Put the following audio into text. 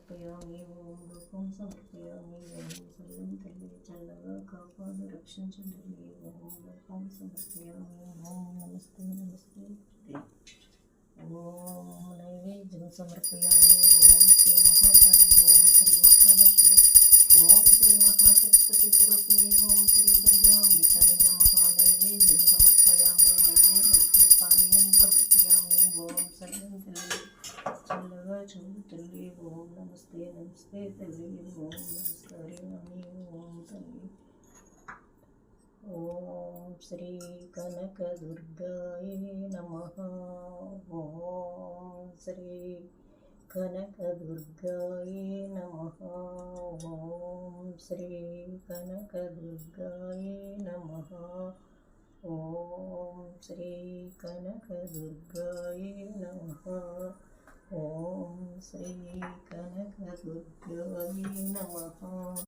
సమర్పయామి. ఓం రూపం సమర్పయామి. ఓం సల్లం తల్లి చల్లగా కాపాడు రక్షించండి. ఓం రూపం సమర్పయామి. ఓం నమస్తే నమస్తే. ఓం నైవేద్యం సమర్పయామి. ఓం శ్రీ మహాకాళి. ఓం శ్రీ మహాలక్ష్మి. ఓం శ్రీ మహాసరస్వతి స్వరూపిణి. ఓం శ్రీ దుర్గాంబికాయ నమః. నైవేద్యం సమర్పయామి. మధ్య పానీయం సమర్పయామి. ఓం సర్వం తల్లి చల్లగా చూడు తల్లి. ఓం నమస్తే నమస్తే తల్లి. ఓం నమస్కారామి. ఓం తల్లి. ఓం శ్రీ కనకదుర్గాయ నమః. ఓం శ్రీ కనకదుర్గాయ నమః. ఓం శ్రీ కనకదుర్గాయ నమః. ఓం శ్రీ కనకదుర్గాయ నమః. ఓం శ్రీ కనకదుర్గాయ నమః.